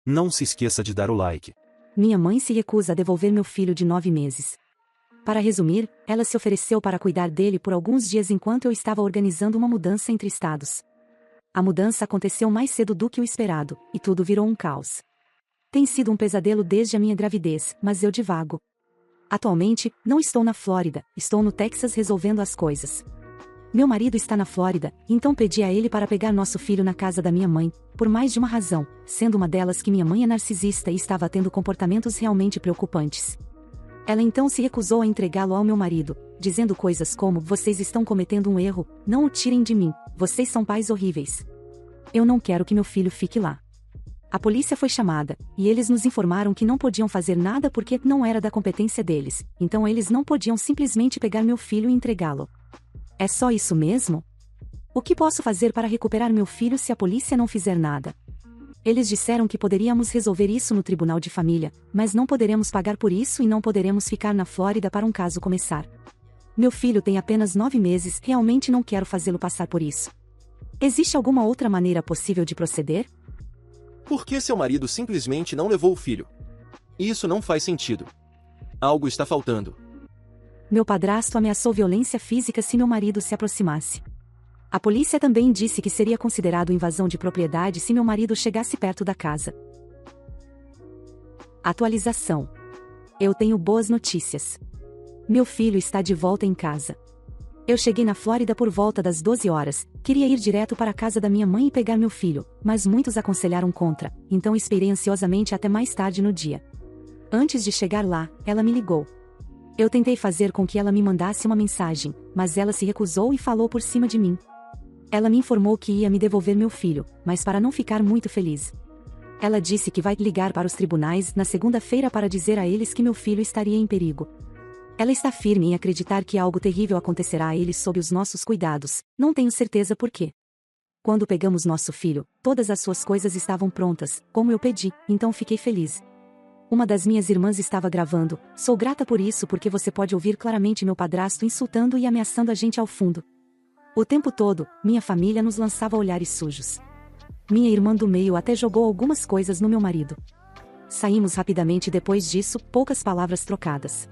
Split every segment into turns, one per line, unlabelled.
Não se esqueça de dar o like.
Minha mãe se recusa a devolver meu filho de 9 meses. Para resumir, ela se ofereceu para cuidar dele por alguns dias enquanto eu estava organizando uma mudança entre estados. A mudança aconteceu mais cedo do que o esperado, e tudo virou um caos. Tem sido um pesadelo desde a minha gravidez, mas eu divago. Atualmente, não estou na Flórida, estou no Texas resolvendo as coisas. Meu marido está na Flórida, então pedi a ele para pegar nosso filho na casa da minha mãe, por mais de uma razão, sendo uma delas que minha mãe é narcisista e estava tendo comportamentos realmente preocupantes. Ela então se recusou a entregá-lo ao meu marido, dizendo coisas como: vocês estão cometendo um erro, não o tirem de mim, vocês são pais horríveis. Eu não quero que meu filho fique lá. A polícia foi chamada, e eles nos informaram que não podiam fazer nada porque não era da competência deles, então eles não podiam simplesmente pegar meu filho e entregá-lo. É só isso mesmo? O que posso fazer para recuperar meu filho se a polícia não fizer nada? Eles disseram que poderíamos resolver isso no tribunal de família, mas não poderemos pagar por isso e não poderemos ficar na Flórida para um caso começar. Meu filho tem apenas 9 meses, realmente não quero fazê-lo passar por isso. Existe alguma outra maneira possível de proceder?
Por que seu marido simplesmente não levou o filho? Isso não faz sentido. Algo está faltando.
Meu padrasto ameaçou violência física se meu marido se aproximasse. A polícia também disse que seria considerado invasão de propriedade se meu marido chegasse perto da casa. Atualização. Eu tenho boas notícias. Meu filho está de volta em casa. Eu cheguei na Flórida por volta das 12 horas, queria ir direto para a casa da minha mãe e pegar meu filho, mas muitos aconselharam contra, então esperei ansiosamente até mais tarde no dia. Antes de chegar lá, ela me ligou. Eu tentei fazer com que ela me mandasse uma mensagem, mas ela se recusou e falou por cima de mim. Ela me informou que ia me devolver meu filho, mas para não ficar muito feliz. Ela disse que vai ligar para os tribunais na segunda-feira para dizer a eles que meu filho estaria em perigo. Ela está firme em acreditar que algo terrível acontecerá a eles sob os nossos cuidados, não tenho certeza por quê. Quando pegamos nosso filho, todas as suas coisas estavam prontas, como eu pedi, então fiquei feliz. Uma das minhas irmãs estava gravando, sou grata por isso porque você pode ouvir claramente meu padrasto insultando e ameaçando a gente ao fundo. O tempo todo, minha família nos lançava olhares sujos. Minha irmã do meio até jogou algumas coisas no meu marido. Saímos rapidamente depois disso, poucas palavras trocadas.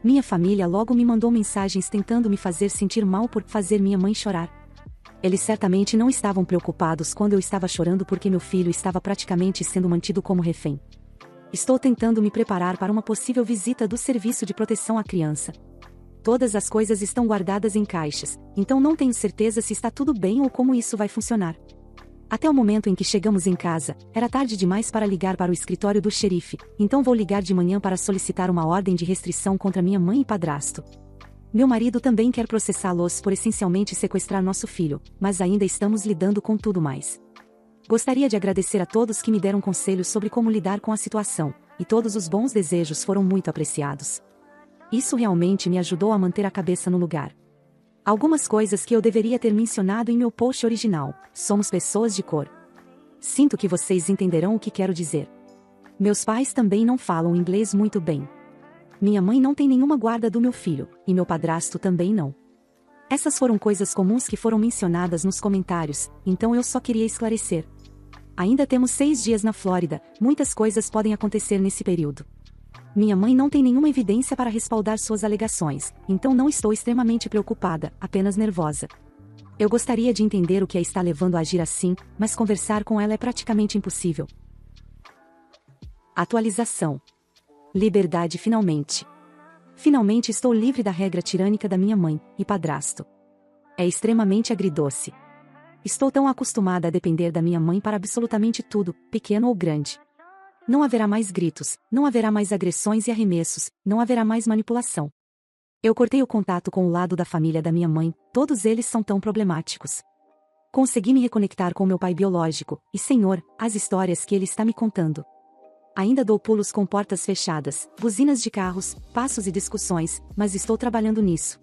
Minha família logo me mandou mensagens tentando me fazer sentir mal por fazer minha mãe chorar. Eles certamente não estavam preocupados quando eu estava chorando porque meu filho estava praticamente sendo mantido como refém. Estou tentando me preparar para uma possível visita do Serviço de Proteção à Criança. Todas as coisas estão guardadas em caixas, então não tenho certeza se está tudo bem ou como isso vai funcionar. Até o momento em que chegamos em casa, era tarde demais para ligar para o escritório do xerife, então vou ligar de manhã para solicitar uma ordem de restrição contra minha mãe e padrasto. Meu marido também quer processá-los por essencialmente sequestrar nosso filho, mas ainda estamos lidando com tudo mais. Gostaria de agradecer a todos que me deram conselhos sobre como lidar com a situação, e todos os bons desejos foram muito apreciados. Isso realmente me ajudou a manter a cabeça no lugar. Algumas coisas que eu deveria ter mencionado em meu post original: somos pessoas de cor. Sinto que vocês entenderão o que quero dizer. Meus pais também não falam inglês muito bem. Minha mãe não tem nenhuma guarda do meu filho, e meu padrasto também não. Essas foram coisas comuns que foram mencionadas nos comentários, então eu só queria esclarecer. Ainda temos 6 dias na Flórida, muitas coisas podem acontecer nesse período. Minha mãe não tem nenhuma evidência para respaldar suas alegações, então não estou extremamente preocupada, apenas nervosa. Eu gostaria de entender o que a está levando a agir assim, mas conversar com ela é praticamente impossível. Atualização. Liberdade finalmente. Finalmente estou livre da regra tirânica da minha mãe e padrasto. É extremamente agridoce. Estou tão acostumada a depender da minha mãe para absolutamente tudo, pequeno ou grande. Não haverá mais gritos, não haverá mais agressões e arremessos, não haverá mais manipulação. Eu cortei o contato com o lado da família da minha mãe, todos eles são tão problemáticos. Consegui me reconectar com meu pai biológico, e Senhor, as histórias que ele está me contando. Ainda dou pulos com portas fechadas, buzinas de carros, passos e discussões, mas estou trabalhando nisso.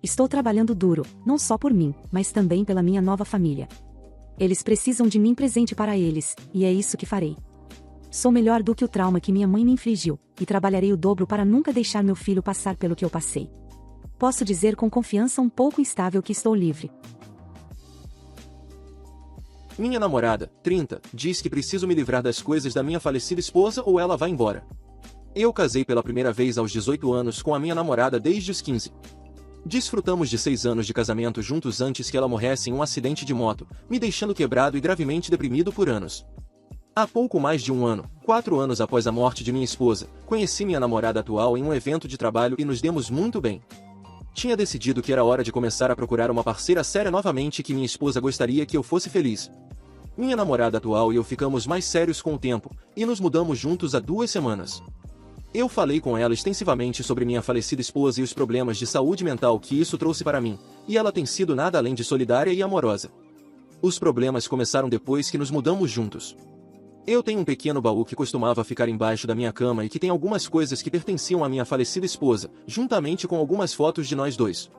Estou trabalhando duro, não só por mim, mas também pela minha nova família. Eles precisam de mim presente para eles, e é isso que farei. Sou melhor do que o trauma que minha mãe me infligiu, e trabalharei o dobro para nunca deixar meu filho passar pelo que eu passei. Posso dizer com confiança um pouco instável que estou livre.
Minha namorada, 30, diz que preciso me livrar das coisas da minha falecida esposa ou ela vai embora. Eu casei pela primeira vez aos 18 anos com a minha namorada desde os 15. Desfrutamos de 6 anos de casamento juntos antes que ela morresse em um acidente de moto, me deixando quebrado e gravemente deprimido por anos. Há pouco mais de um ano, 4 anos após a morte de minha esposa, conheci minha namorada atual em um evento de trabalho e nos demos muito bem. Tinha decidido que era hora de começar a procurar uma parceira séria novamente e que minha esposa gostaria que eu fosse feliz. Minha namorada atual e eu ficamos mais sérios com o tempo, e nos mudamos juntos há 2 semanas. Eu falei com ela extensivamente sobre minha falecida esposa e os problemas de saúde mental que isso trouxe para mim, e ela tem sido nada além de solidária e amorosa. Os problemas começaram depois que nos mudamos juntos. Eu tenho um pequeno baú que costumava ficar embaixo da minha cama e que tem algumas coisas que pertenciam à minha falecida esposa, juntamente com algumas fotos de nós dois.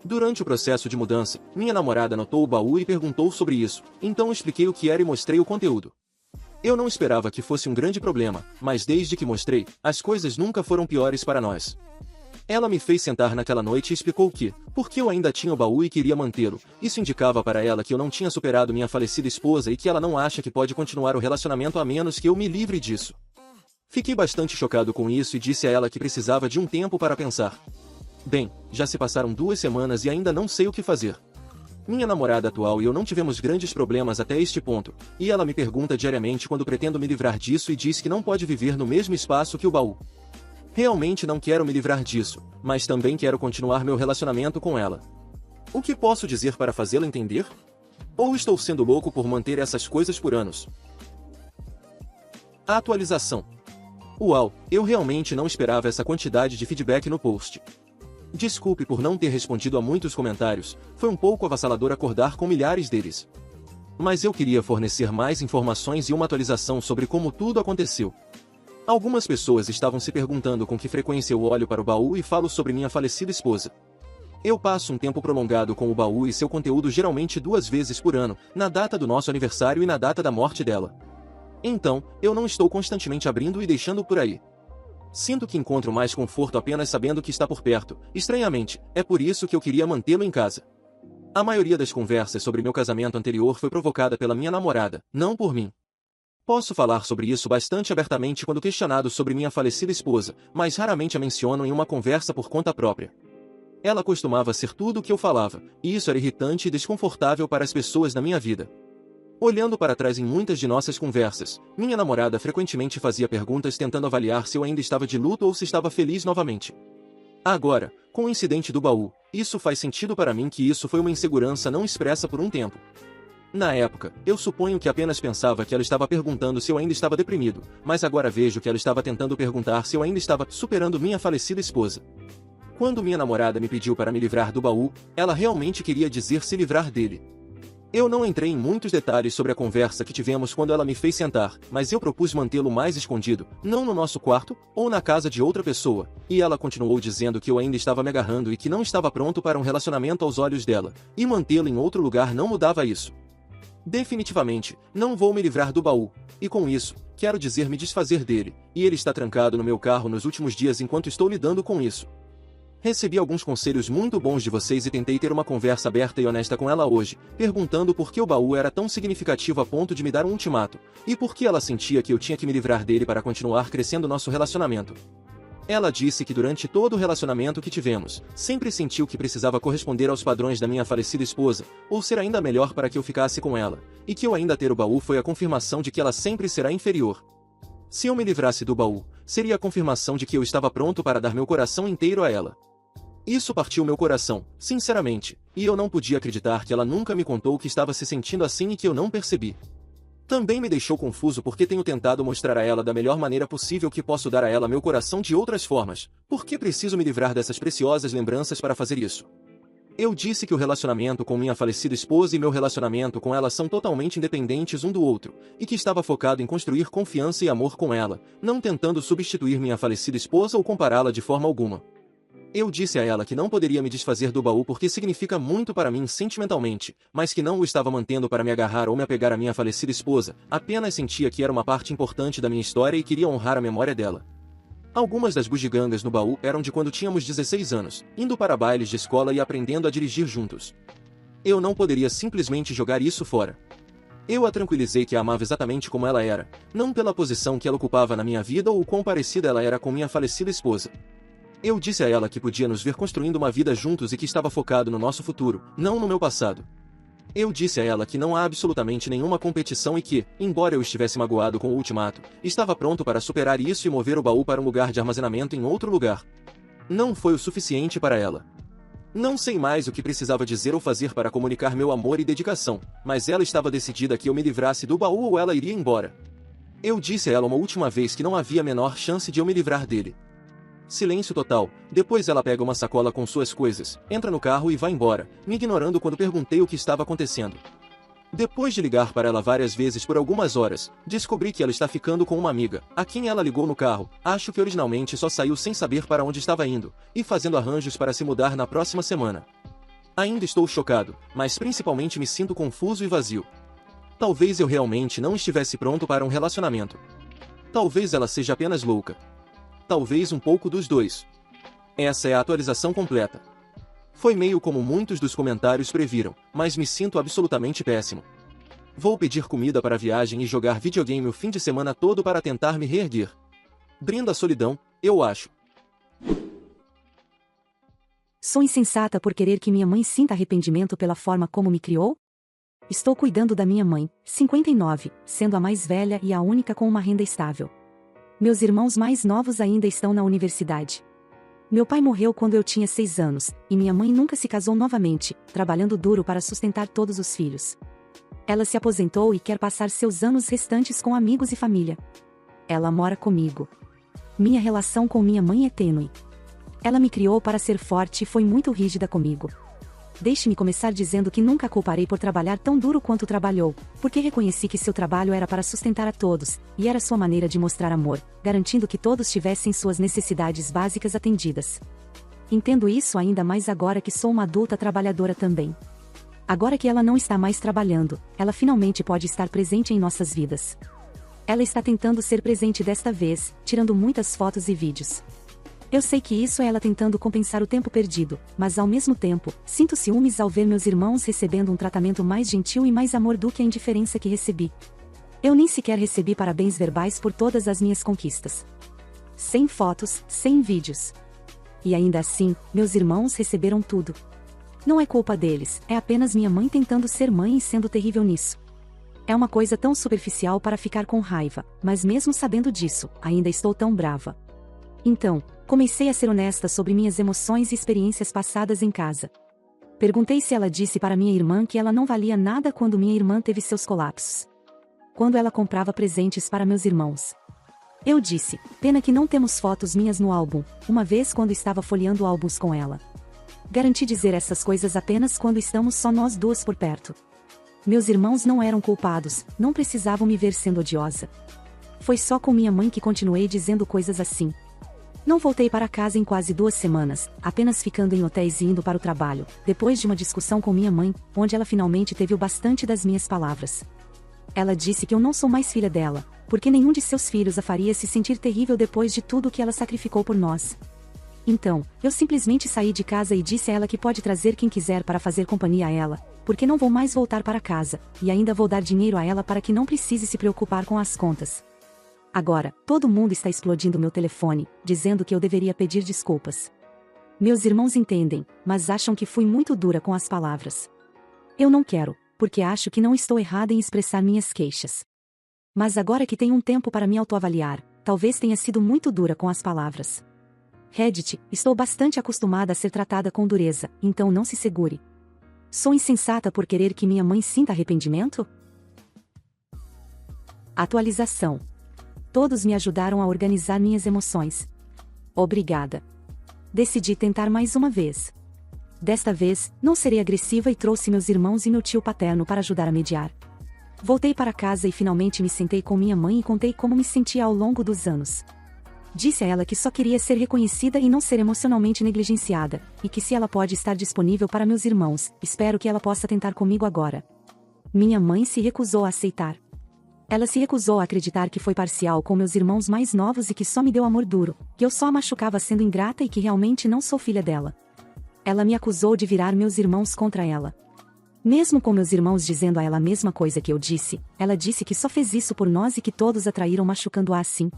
Durante o processo de mudança, minha namorada notou o baú e perguntou sobre isso, então expliquei o que era e mostrei o conteúdo. Eu não esperava que fosse um grande problema, mas desde que mostrei, as coisas nunca foram piores para nós. Ela me fez sentar naquela noite e explicou que, porque eu ainda tinha o baú e queria mantê-lo, isso indicava para ela que eu não tinha superado minha falecida esposa e que ela não acha que pode continuar o relacionamento a menos que eu me livre disso. Fiquei bastante chocado com isso e disse a ela que precisava de um tempo para pensar. Bem, já se passaram 2 semanas e ainda não sei o que fazer. Minha namorada atual e eu não tivemos grandes problemas até este ponto, e ela me pergunta diariamente quando pretendo me livrar disso e diz que não pode viver no mesmo espaço que o baú. Realmente não quero me livrar disso, mas também quero continuar meu relacionamento com ela. O que posso dizer para fazê-la entender? Ou estou sendo louco por manter essas coisas por anos? A atualização. Uau, eu realmente não esperava essa quantidade de feedback no post. Desculpe por não ter respondido a muitos comentários, foi um pouco avassalador acordar com milhares deles. Mas eu queria fornecer mais informações e uma atualização sobre como tudo aconteceu. Algumas pessoas estavam se perguntando com que frequência eu olho para o baú e falo sobre minha falecida esposa. Eu passo um tempo prolongado com o baú e seu conteúdo geralmente 2 vezes por ano, na data do nosso aniversário e na data da morte dela. Então, eu não estou constantemente abrindo e deixando por aí. Sinto que encontro mais conforto apenas sabendo que está por perto, estranhamente, é por isso que eu queria mantê-lo em casa. A maioria das conversas sobre meu casamento anterior foi provocada pela minha namorada, não por mim. Posso falar sobre isso bastante abertamente quando questionado sobre minha falecida esposa, mas raramente a menciono em uma conversa por conta própria. Ela costumava ser tudo o que eu falava, e isso era irritante e desconfortável para as pessoas na minha vida. Olhando para trás em muitas de nossas conversas, minha namorada frequentemente fazia perguntas tentando avaliar se eu ainda estava de luto ou se estava feliz novamente. Agora, com o incidente do baú, isso faz sentido para mim que isso foi uma insegurança não expressa por um tempo. Na época, eu suponho que apenas pensava que ela estava perguntando se eu ainda estava deprimido, mas agora vejo que ela estava tentando perguntar se eu ainda estava superando minha falecida esposa. Quando minha namorada me pediu para me livrar do baú, ela realmente queria dizer se livrar dele. Eu não entrei em muitos detalhes sobre a conversa que tivemos quando ela me fez sentar, mas eu propus mantê-lo mais escondido, não no nosso quarto, ou na casa de outra pessoa, e ela continuou dizendo que eu ainda estava me agarrando e que não estava pronto para um relacionamento aos olhos dela, e mantê-lo em outro lugar não mudava isso. Definitivamente, não vou me livrar do baú, e com isso, quero dizer me desfazer dele, e ele está trancado no meu carro nos últimos dias enquanto estou lidando com isso. Recebi alguns conselhos muito bons de vocês e tentei ter uma conversa aberta e honesta com ela hoje, perguntando por que o baú era tão significativo a ponto de me dar um ultimato, e por que ela sentia que eu tinha que me livrar dele para continuar crescendo nosso relacionamento. Ela disse que durante todo o relacionamento que tivemos, sempre sentiu que precisava corresponder aos padrões da minha falecida esposa, ou ser ainda melhor para que eu ficasse com ela, e que eu ainda ter o baú foi a confirmação de que ela sempre será inferior. Se eu me livrasse do baú, seria a confirmação de que eu estava pronto para dar meu coração inteiro a ela. Isso partiu meu coração, sinceramente, e eu não podia acreditar que ela nunca me contou que estava se sentindo assim e que eu não percebi. Também me deixou confuso porque tenho tentado mostrar a ela da melhor maneira possível que posso dar a ela meu coração de outras formas. Por que preciso me livrar dessas preciosas lembranças para fazer isso? Eu disse que o relacionamento com minha falecida esposa e meu relacionamento com ela são totalmente independentes um do outro, e que estava focado em construir confiança e amor com ela, não tentando substituir minha falecida esposa ou compará-la de forma alguma. Eu disse a ela que não poderia me desfazer do baú porque significa muito para mim sentimentalmente, mas que não o estava mantendo para me agarrar ou me apegar à minha falecida esposa, apenas sentia que era uma parte importante da minha história e queria honrar a memória dela. Algumas das bugigangas no baú eram de quando tínhamos 16 anos, indo para bailes de escola e aprendendo a dirigir juntos. Eu não poderia simplesmente jogar isso fora. Eu a tranquilizei que a amava exatamente como ela era, não pela posição que ela ocupava na minha vida ou quão parecida ela era com minha falecida esposa. Eu disse a ela que podia nos ver construindo uma vida juntos e que estava focado no nosso futuro, não no meu passado. Eu disse a ela que não há absolutamente nenhuma competição e que, embora eu estivesse magoado com o ultimato, estava pronto para superar isso e mover o baú para um lugar de armazenamento em outro lugar. Não foi o suficiente para ela. Não sei mais o que precisava dizer ou fazer para comunicar meu amor e dedicação, mas ela estava decidida que eu me livrasse do baú ou ela iria embora. Eu disse a ela uma última vez que não havia a menor chance de eu me livrar dele. Silêncio total, depois ela pega uma sacola com suas coisas, entra no carro e vai embora, me ignorando quando perguntei o que estava acontecendo. Depois de ligar para ela várias vezes por algumas horas, descobri que ela está ficando com uma amiga, a quem ela ligou no carro, acho que originalmente só saiu sem saber para onde estava indo, e fazendo arranjos para se mudar na próxima semana. Ainda estou chocado, mas principalmente me sinto confuso e vazio. Talvez eu realmente não estivesse pronto para um relacionamento. Talvez ela seja apenas louca. Talvez um pouco dos dois. Essa é a atualização completa. Foi meio como muitos dos comentários previram, mas me sinto absolutamente péssimo. Vou pedir comida para a viagem e jogar videogame o fim de semana todo para tentar me reerguer. Brindo a solidão, eu acho.
Sou insensata por querer que minha mãe sinta arrependimento pela forma como me criou? Estou cuidando da minha mãe, 59, sendo a mais velha e a única com uma renda estável. Meus irmãos mais novos ainda estão na universidade. Meu pai morreu quando eu tinha 6 anos, e minha mãe nunca se casou novamente, trabalhando duro para sustentar todos os filhos. Ela se aposentou e quer passar seus anos restantes com amigos e família. Ela mora comigo. Minha relação com minha mãe é tênue. Ela me criou para ser forte e foi muito rígida comigo. Deixe-me começar dizendo que nunca a culparei por trabalhar tão duro quanto trabalhou, porque reconheci que seu trabalho era para sustentar a todos, e era sua maneira de mostrar amor, garantindo que todos tivessem suas necessidades básicas atendidas. Entendo isso ainda mais agora que sou uma adulta trabalhadora também. Agora que ela não está mais trabalhando, ela finalmente pode estar presente em nossas vidas. Ela está tentando ser presente desta vez, tirando muitas fotos e vídeos. Eu sei que isso é ela tentando compensar o tempo perdido, mas ao mesmo tempo, sinto ciúmes ao ver meus irmãos recebendo um tratamento mais gentil e mais amor do que a indiferença que recebi. Eu nem sequer recebi parabéns verbais por todas as minhas conquistas. Sem fotos, sem vídeos. E ainda assim, meus irmãos receberam tudo. Não é culpa deles, é apenas minha mãe tentando ser mãe e sendo terrível nisso. É uma coisa tão superficial para ficar com raiva, mas mesmo sabendo disso, ainda estou tão brava. Então, comecei a ser honesta sobre minhas emoções e experiências passadas em casa. Perguntei se ela disse para minha irmã que ela não valia nada quando minha irmã teve seus colapsos. Quando ela comprava presentes para meus irmãos. Eu disse, pena que não temos fotos minhas no álbum, uma vez quando estava folheando álbuns com ela. Garanti dizer essas coisas apenas quando estamos só nós duas por perto. Meus irmãos não eram culpados, não precisavam me ver sendo odiosa. Foi só com minha mãe que continuei dizendo coisas assim. Não voltei para casa em quase 2 semanas, apenas ficando em hotéis e indo para o trabalho, depois de uma discussão com minha mãe, onde ela finalmente teve o bastante das minhas palavras. Ela disse que eu não sou mais filha dela, porque nenhum de seus filhos a faria se sentir terrível depois de tudo que ela sacrificou por nós. Então, eu simplesmente saí de casa e disse a ela que pode trazer quem quiser para fazer companhia a ela, porque não vou mais voltar para casa, e ainda vou dar dinheiro a ela para que não precise se preocupar com as contas. Agora, todo mundo está explodindo meu telefone, dizendo que eu deveria pedir desculpas. Meus irmãos entendem, mas acham que fui muito dura com as palavras. Eu não quero, porque acho que não estou errada em expressar minhas queixas. Mas agora que tenho um tempo para me autoavaliar, talvez tenha sido muito dura com as palavras. Reddit, estou bastante acostumada a ser tratada com dureza, então não se segure. Sou insensata por querer que minha mãe sinta arrependimento? Atualização. Todos me ajudaram a organizar minhas emoções. Obrigada. Decidi tentar mais uma vez. Desta vez, não serei agressiva e trouxe meus irmãos e meu tio paterno para ajudar a mediar. Voltei para casa e finalmente me sentei com minha mãe e contei como me sentia ao longo dos anos. Disse a ela que só queria ser reconhecida e não ser emocionalmente negligenciada, e que se ela pode estar disponível para meus irmãos, espero que ela possa tentar comigo agora. Minha mãe se recusou a aceitar. Ela se recusou a acreditar que foi parcial com meus irmãos mais novos e que só me deu amor duro, que eu só a machucava sendo ingrata e que realmente não sou filha dela. Ela me acusou de virar meus irmãos contra ela. Mesmo com meus irmãos dizendo a ela a mesma coisa que eu disse, ela disse que só fez isso por nós e que todos a traíram machucando-a assim.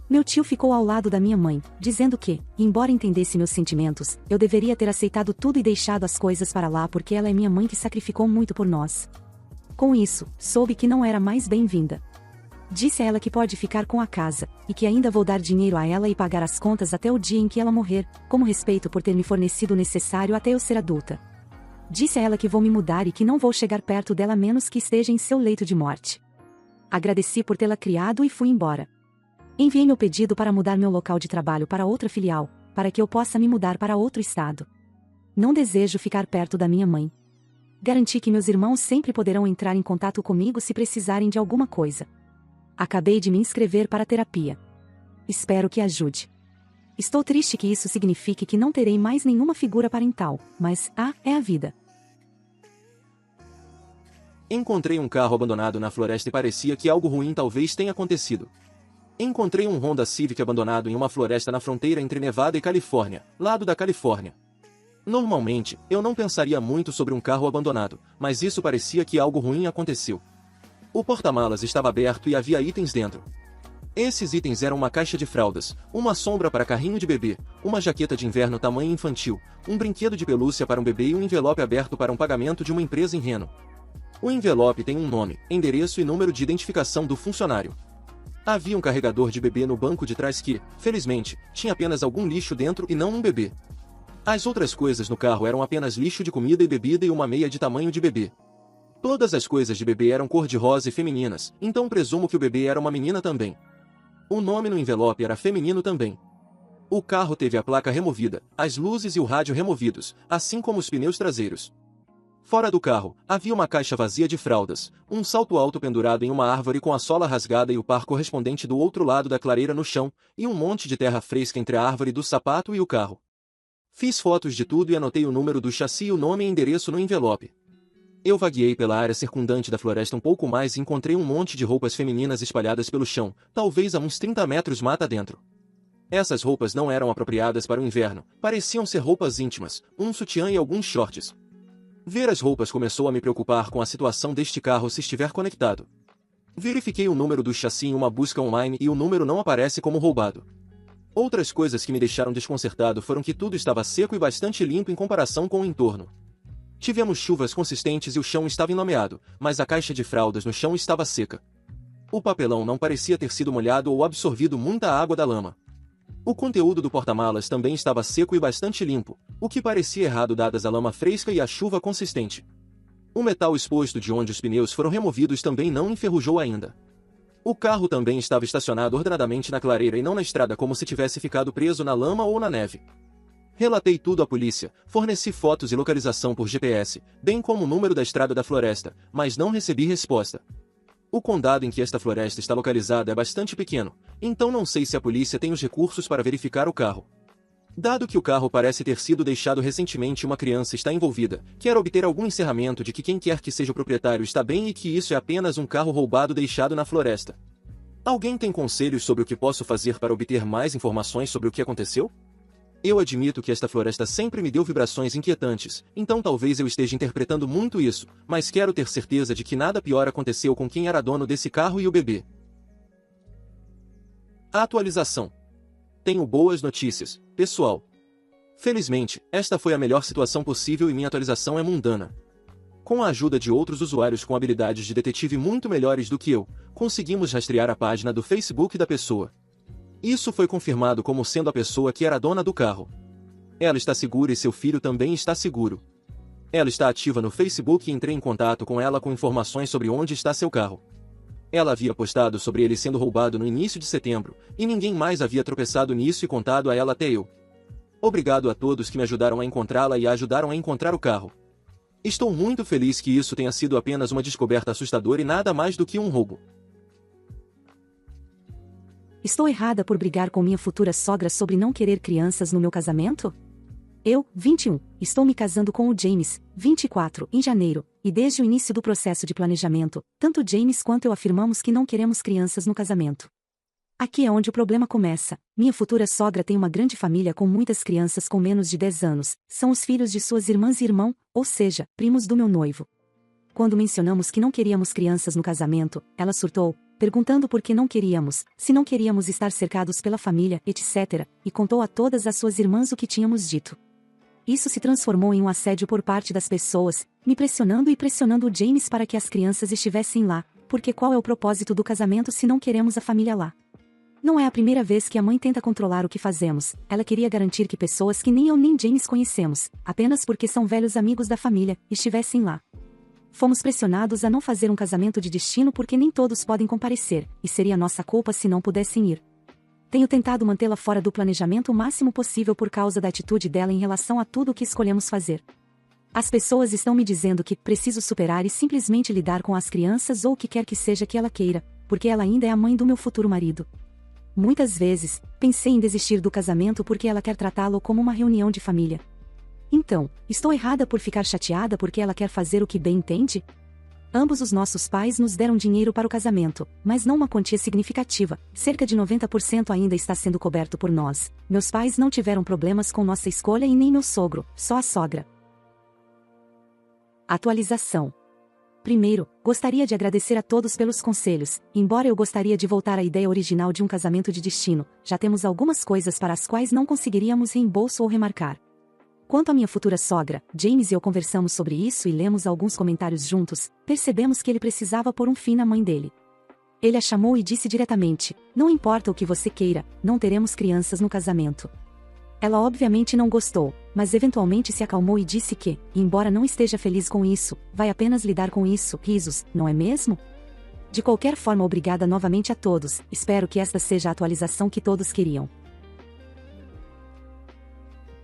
Meu tio ficou ao lado da minha mãe, dizendo que, embora entendesse meus sentimentos, eu deveria ter aceitado tudo e deixado as coisas para lá porque ela é minha mãe que sacrificou muito por nós. Com isso, soube que não era mais bem-vinda. Disse a ela que pode ficar com a casa, e que ainda vou dar dinheiro a ela e pagar as contas até o dia em que ela morrer, como respeito por ter me fornecido o necessário até eu ser adulta. Disse a ela que vou me mudar e que não vou chegar perto dela a menos que esteja em seu leito de morte. Agradeci por tê-la criado e fui embora. Enviei meu pedido para mudar meu local de trabalho para outra filial, para que eu possa me mudar para outro estado. Não desejo ficar perto da minha mãe. Garanti que meus irmãos sempre poderão entrar em contato comigo se precisarem de alguma coisa. Acabei de me inscrever para a terapia. Espero que ajude. Estou triste que isso signifique que não terei mais nenhuma figura parental, mas, é a vida.
Encontrei um carro abandonado na floresta e parecia que algo ruim talvez tenha acontecido. Encontrei um Honda Civic abandonado em uma floresta na fronteira entre Nevada e Califórnia, lado da Califórnia. Normalmente, eu não pensaria muito sobre um carro abandonado, mas isso parecia que algo ruim aconteceu. O porta-malas estava aberto e havia itens dentro. Esses itens eram uma caixa de fraldas, uma sombra para carrinho de bebê, uma jaqueta de inverno tamanho infantil, um brinquedo de pelúcia para um bebê e um envelope aberto para um pagamento de uma empresa em Reno. O envelope tem um nome, endereço e número de identificação do funcionário. Havia um carregador de bebê no banco de trás que, felizmente, tinha apenas algum lixo dentro e não um bebê. As outras coisas no carro eram apenas lixo de comida e bebida e uma meia de tamanho de bebê. Todas as coisas de bebê eram cor-de-rosa e femininas, então presumo que o bebê era uma menina também. O nome no envelope era feminino também. O carro teve a placa removida, as luzes e o rádio removidos, assim como os pneus traseiros. Fora do carro, havia uma caixa vazia de fraldas, um salto alto pendurado em uma árvore com a sola rasgada e o par correspondente do outro lado da clareira no chão, e um monte de terra fresca entre a árvore do sapato e o carro. Fiz fotos de tudo e anotei o número do chassi e o nome e endereço no envelope. Eu vagueei pela área circundante da floresta um pouco mais e encontrei um monte de roupas femininas espalhadas pelo chão, talvez a uns 30 metros mata dentro. Essas roupas não eram apropriadas para o inverno, pareciam ser roupas íntimas, um sutiã e alguns shorts. Ver as roupas começou a me preocupar com a situação deste carro se estiver conectado. Verifiquei o número do chassi em uma busca online e o número não aparece como roubado. Outras coisas que me deixaram desconcertado foram que tudo estava seco e bastante limpo em comparação com o entorno. Tivemos chuvas consistentes e o chão estava enlameado, mas a caixa de fraldas no chão estava seca. O papelão não parecia ter sido molhado ou absorvido muita água da lama. O conteúdo do porta-malas também estava seco e bastante limpo, o que parecia errado dadas a lama fresca e a chuva consistente. O metal exposto de onde os pneus foram removidos também não enferrujou ainda. O carro também estava estacionado ordenadamente na clareira e não na estrada como se tivesse ficado preso na lama ou na neve. Relatei tudo à polícia, forneci fotos e localização por GPS, bem como o número da estrada da floresta, mas não recebi resposta. O condado em que esta floresta está localizada é bastante pequeno, então não sei se a polícia tem os recursos para verificar o carro. Dado que o carro parece ter sido deixado recentemente e uma criança está envolvida, quero obter algum encerramento de que quem quer que seja o proprietário está bem e que isso é apenas um carro roubado deixado na floresta. Alguém tem conselhos sobre o que posso fazer para obter mais informações sobre o que aconteceu? Eu admito que esta floresta sempre me deu vibrações inquietantes, então talvez eu esteja interpretando muito isso, mas quero ter certeza de que nada pior aconteceu com quem era dono desse carro e o bebê. Atualização. Tenho boas notícias, pessoal. Felizmente, esta foi a melhor situação possível e minha atualização é mundana. Com a ajuda de outros usuários com habilidades de detetive muito melhores do que eu, conseguimos rastrear a página do Facebook da pessoa. Isso foi confirmado como sendo a pessoa que era a dona do carro. Ela está segura e seu filho também está seguro. Ela está ativa no Facebook e entrei em contato com ela com informações sobre onde está seu carro. Ela havia postado sobre ele sendo roubado no início de setembro, e ninguém mais havia tropeçado nisso e contado a ela até eu. Obrigado a todos que me ajudaram a encontrá-la e a ajudaram a encontrar o carro. Estou muito feliz que isso tenha sido apenas uma descoberta assustadora e nada mais do que um roubo.
Estou errada por brigar com minha futura sogra sobre não querer crianças no meu casamento? Eu, 21, estou me casando com o James, 24, em janeiro, e desde o início do processo de planejamento, tanto James quanto eu afirmamos que não queremos crianças no casamento. Aqui é onde o problema começa. Minha futura sogra tem uma grande família com muitas crianças com menos de 10 anos, são os filhos de suas irmãs e irmão, ou seja, primos do meu noivo. Quando mencionamos que não queríamos crianças no casamento, ela surtou, perguntando por que não queríamos, se não queríamos estar cercados pela família, etc., e contou a todas as suas irmãs o que tínhamos dito. Isso se transformou em um assédio por parte das pessoas, me pressionando e pressionando o James para que as crianças estivessem lá, porque qual é o propósito do casamento se não queremos a família lá? Não é a primeira vez que a mãe tenta controlar o que fazemos, ela queria garantir que pessoas que nem eu nem James conhecemos, apenas porque são velhos amigos da família, estivessem lá. Fomos pressionados a não fazer um casamento de destino porque nem todos podem comparecer, e seria nossa culpa se não pudessem ir. Tenho tentado mantê-la fora do planejamento o máximo possível por causa da atitude dela em relação a tudo o que escolhemos fazer. As pessoas estão me dizendo que preciso superar e simplesmente lidar com as crianças ou o que quer que seja que ela queira, porque ela ainda é a mãe do meu futuro marido. Muitas vezes, pensei em desistir do casamento porque ela quer tratá-lo como uma reunião de família. Então, estou errada por ficar chateada porque ela quer fazer o que bem entende? Ambos os nossos pais nos deram dinheiro para o casamento, mas não uma quantia significativa, cerca de 90% ainda está sendo coberto por nós. Meus pais não tiveram problemas com nossa escolha e nem meu sogro, só a sogra. Atualização. Primeiro, gostaria de agradecer a todos pelos conselhos, embora eu gostaria de voltar à ideia original de um casamento de destino, já temos algumas coisas para as quais não conseguiríamos reembolso ou remarcar. Quanto à minha futura sogra, James e eu conversamos sobre isso e lemos alguns comentários juntos, percebemos que ele precisava pôr um fim na mãe dele. Ele a chamou e disse diretamente, não importa o que você queira, não teremos crianças no casamento. Ela obviamente não gostou, mas eventualmente se acalmou e disse que, embora não esteja feliz com isso, vai apenas lidar com isso, risos, não é mesmo? De qualquer forma, obrigada novamente a todos, espero que esta seja a atualização que todos queriam.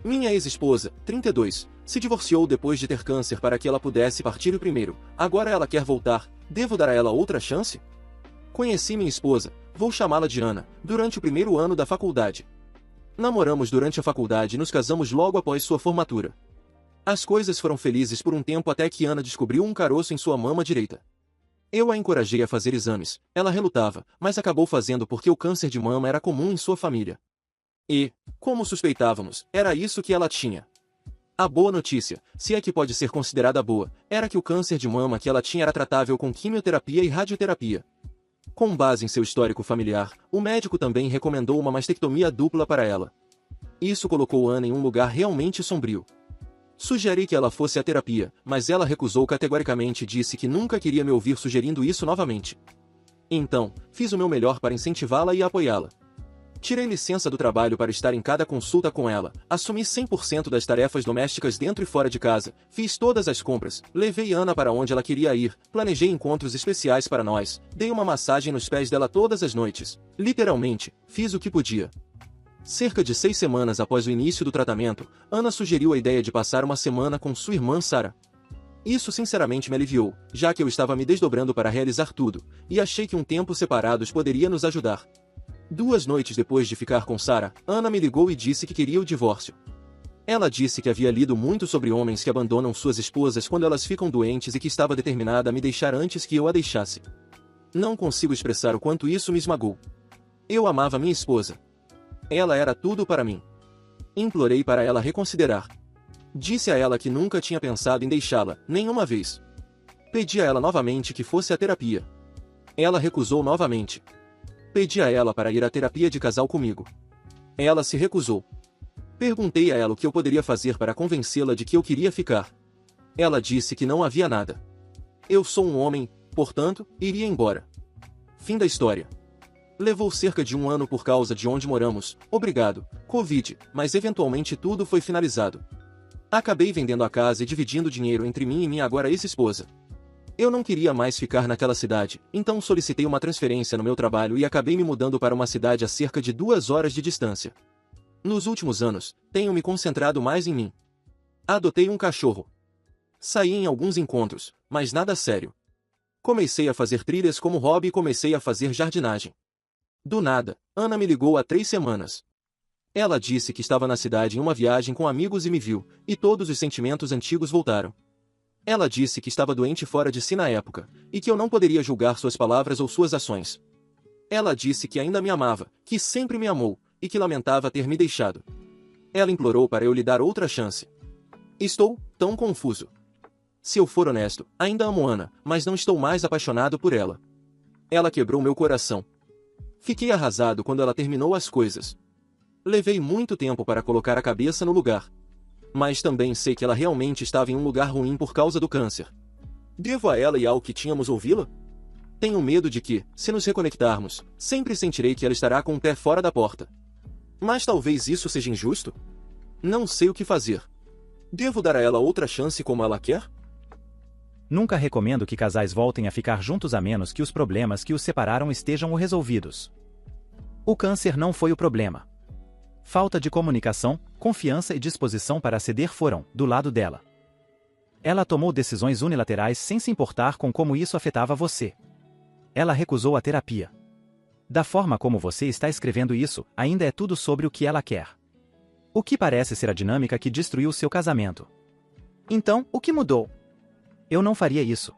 Minha ex-esposa, 32, se divorciou depois de ter câncer para que ela pudesse partir primeiro. Agora ela quer voltar, devo dar a ela outra chance? Conheci minha esposa, vou chamá-la de Ana, durante o primeiro ano da faculdade. Namoramos durante a faculdade e nos casamos logo após sua formatura. As coisas foram felizes por um tempo até que Ana descobriu um caroço em sua mama direita. Eu a encorajei a fazer exames, ela relutava, mas acabou fazendo porque o câncer de mama era comum em sua família. E, como suspeitávamos, era isso que ela tinha. A boa notícia, se é que pode ser considerada boa, era que o câncer de mama que ela tinha era tratável com quimioterapia e radioterapia. Com base em seu histórico familiar, o médico também recomendou uma mastectomia dupla para ela. Isso colocou Ana em um lugar realmente sombrio. Sugeri que ela fosse à terapia, mas ela recusou categoricamente e disse que nunca queria me ouvir sugerindo isso novamente. Então, fiz o meu melhor para incentivá-la e apoiá-la. Tirei licença do trabalho para estar em cada consulta com ela, assumi 100% das tarefas domésticas dentro e fora de casa, fiz todas as compras, levei Ana para onde ela queria ir, planejei encontros especiais para nós, dei uma massagem nos pés dela todas as noites. Literalmente, fiz o que podia. Cerca de 6 semanas após o início do tratamento, Ana sugeriu a ideia de passar uma semana com sua irmã Sarah. Isso sinceramente me aliviou, já que eu estava me desdobrando para realizar tudo, e achei que um tempo separados poderia nos ajudar. 2 noites depois de ficar com Sarah, Ana me ligou e disse que queria o divórcio. Ela disse que havia lido muito sobre homens que abandonam suas esposas quando elas ficam doentes e que estava determinada a me deixar antes que eu a deixasse. Não consigo expressar o quanto isso me esmagou. Eu amava minha esposa. Ela era tudo para mim. Implorei para ela reconsiderar. Disse a ela que nunca tinha pensado em deixá-la, nenhuma vez. Pedi a ela novamente que fosse à terapia. Ela recusou novamente. Pedi a ela para ir à terapia de casal comigo. Ela se recusou. Perguntei a ela o que eu poderia fazer para convencê-la de que eu queria ficar. Ela disse que não havia nada. Eu sou um homem, portanto, iria embora. Fim da história. Levou cerca de 1 ano por causa de onde moramos, obrigado, Covid, mas eventualmente tudo foi finalizado. Acabei vendendo a casa e dividindo o dinheiro entre mim e minha agora ex-esposa. Eu não queria mais ficar naquela cidade, então solicitei uma transferência no meu trabalho e acabei me mudando para uma cidade a cerca de 2 horas de distância. Nos últimos anos, tenho me concentrado mais em mim. Adotei um cachorro. Saí em alguns encontros, mas nada sério. Comecei a fazer trilhas como hobby e comecei a fazer jardinagem. Do nada, Ana me ligou há 3 semanas. Ela disse que estava na cidade em uma viagem com amigos e me viu, e todos os sentimentos antigos voltaram. Ela disse que estava doente fora de si na época, e que eu não poderia julgar suas palavras ou suas ações. Ela disse que ainda me amava, que sempre me amou, e que lamentava ter me deixado. Ela implorou para eu lhe dar outra chance. Estou tão confuso. Se eu for honesto, ainda amo Ana, mas não estou mais apaixonado por ela. Ela quebrou meu coração. Fiquei arrasado quando ela terminou as coisas. Levei muito tempo para colocar a cabeça no lugar. Mas também sei que ela realmente estava em um lugar ruim por causa do câncer. Devo a ela e ao que tínhamos ouvi-la? Tenho medo de que, se nos reconectarmos, sempre sentirei que ela estará com o pé fora da porta. Mas talvez isso seja injusto? Não sei o que fazer. Devo dar a ela outra chance como ela quer?
Nunca recomendo que casais voltem a ficar juntos a menos que os problemas que os separaram estejam resolvidos. O câncer não foi o problema. Falta de comunicação, confiança e disposição para ceder foram, do lado dela. Ela tomou decisões unilaterais sem se importar com como isso afetava você. Ela recusou a terapia. Da forma como você está escrevendo isso, ainda é tudo sobre o que ela quer. O que parece ser a dinâmica que destruiu seu casamento. Então, o que mudou? Eu não faria isso.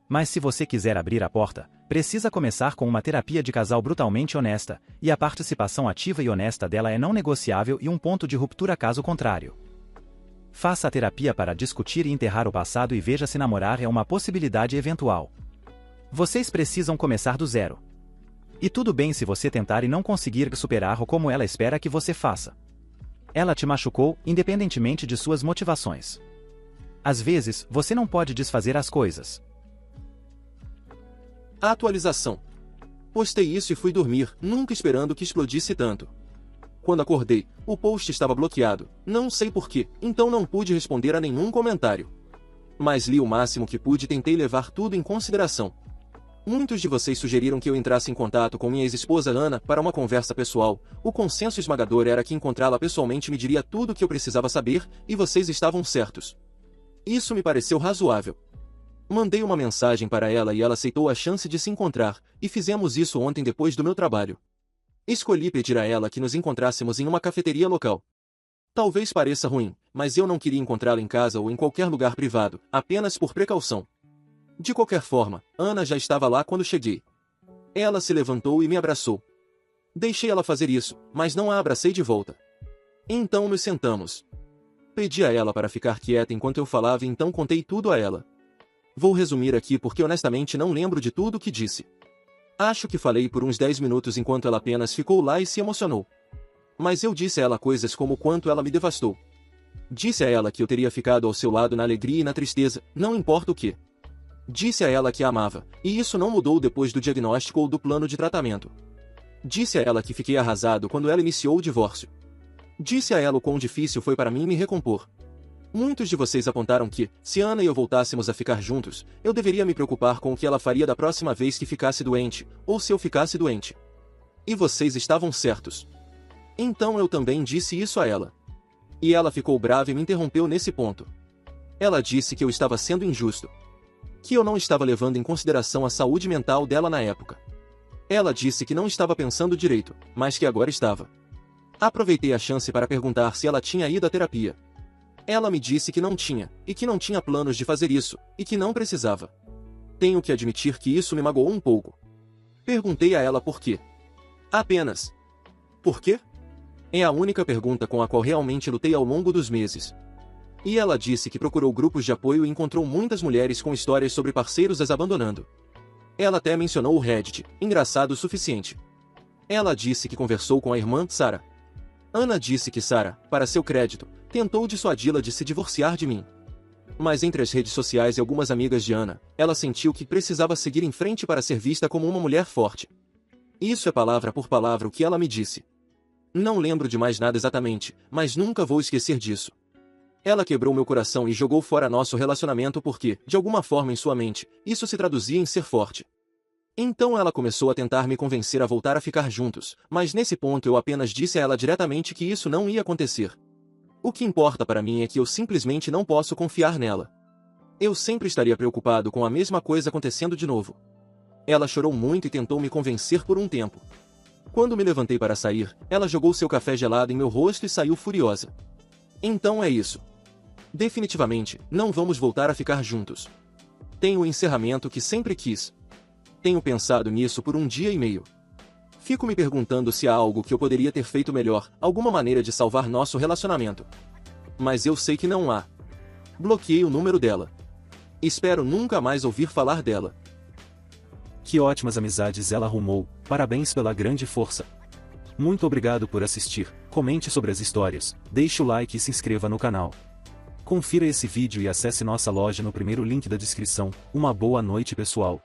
Mas se você quiser abrir a porta, precisa começar com uma terapia de casal brutalmente honesta, e a participação ativa e honesta dela é não negociável e um ponto de ruptura caso contrário. Faça a terapia para discutir e enterrar o passado e veja se namorar é uma possibilidade eventual. Vocês precisam começar do zero. E tudo bem se você tentar e não conseguir superar o como ela espera que você faça. Ela te machucou, independentemente de suas motivações. Às vezes, você não pode desfazer as coisas.
A atualização. Postei isso e fui dormir, nunca esperando que explodisse tanto. Quando acordei, o post estava bloqueado, não sei porquê, então não pude responder a nenhum comentário. Mas li o máximo que pude e tentei levar tudo em consideração. Muitos de vocês sugeriram que eu entrasse em contato com minha ex-esposa Ana para uma conversa pessoal. O consenso esmagador era que encontrá-la pessoalmente me diria tudo o que eu precisava saber, e vocês estavam certos. Isso me pareceu razoável. Mandei uma mensagem para ela e ela aceitou a chance de se encontrar, e fizemos isso ontem depois do meu trabalho. Escolhi pedir a ela que nos encontrássemos em uma cafeteria local. Talvez pareça ruim, mas eu não queria encontrá-la em casa ou em qualquer lugar privado, apenas por precaução. De qualquer forma, Ana já estava lá quando cheguei. Ela se levantou e me abraçou. Deixei ela fazer isso, mas não a abracei de volta. Então nos sentamos. Pedi a ela para ficar quieta enquanto eu falava e então contei tudo a ela. Vou resumir aqui porque honestamente não lembro de tudo o que disse. Acho que falei por uns 10 minutos enquanto ela apenas ficou lá e se emocionou. Mas eu disse a ela coisas como o quanto ela me devastou. Disse a ela que eu teria ficado ao seu lado na alegria e na tristeza, não importa o que. Disse a ela que a amava, e isso não mudou depois do diagnóstico ou do plano de tratamento. Disse a ela que fiquei arrasado quando ela iniciou o divórcio. Disse a ela o quão difícil foi para mim me recompor. Muitos de vocês apontaram que, se Ana e eu voltássemos a ficar juntos, eu deveria me preocupar com o que ela faria da próxima vez que ficasse doente, ou se eu ficasse doente. E vocês estavam certos. Então eu também disse isso a ela. E ela ficou brava e me interrompeu nesse ponto. Ela disse que eu estava sendo injusto. Que eu não estava levando em consideração a saúde mental dela na época. Ela disse que não estava pensando direito, mas que agora estava. Aproveitei a chance para perguntar se ela tinha ido à terapia. Ela me disse que não tinha, e que não tinha planos de fazer isso, e que não precisava. Tenho que admitir que isso me magoou um pouco. Perguntei a ela por quê. Apenas. Por quê? É a única pergunta com a qual realmente lutei ao longo dos meses. E ela disse que procurou grupos de apoio e encontrou muitas mulheres com histórias sobre parceiros as abandonando. Ela até mencionou o Reddit, engraçado o suficiente. Ela disse que conversou com a irmã, Sarah. Ana disse que Sarah, para seu crédito, tentou dissuadi-la de se divorciar de mim. Mas entre as redes sociais e algumas amigas de Ana, ela sentiu que precisava seguir em frente para ser vista como uma mulher forte. Isso é palavra por palavra o que ela me disse. Não lembro de mais nada exatamente, mas nunca vou esquecer disso. Ela quebrou meu coração e jogou fora nosso relacionamento porque, de alguma forma em sua mente, isso se traduzia em ser forte. Então ela começou a tentar me convencer a voltar a ficar juntos, mas nesse ponto eu apenas disse a ela diretamente que isso não ia acontecer. O que importa para mim é que eu simplesmente não posso confiar nela. Eu sempre estaria preocupado com a mesma coisa acontecendo de novo. Ela chorou muito e tentou me convencer por um tempo. Quando me levantei para sair, ela jogou seu café gelado em meu rosto e saiu furiosa. Então é isso. Definitivamente, não vamos voltar a ficar juntos. Tenho o encerramento que sempre quis. Tenho pensado nisso por um dia e meio. Fico me perguntando se há algo que eu poderia ter feito melhor, alguma maneira de salvar nosso relacionamento. Mas eu sei que não há. Bloqueei o número dela. Espero nunca mais ouvir falar dela.
Que ótimas amizades ela arrumou, parabéns pela grande força. Muito obrigado por assistir, comente sobre as histórias, deixe o like e se inscreva no canal. Confira esse vídeo e acesse nossa loja no primeiro link da descrição. Uma boa noite pessoal.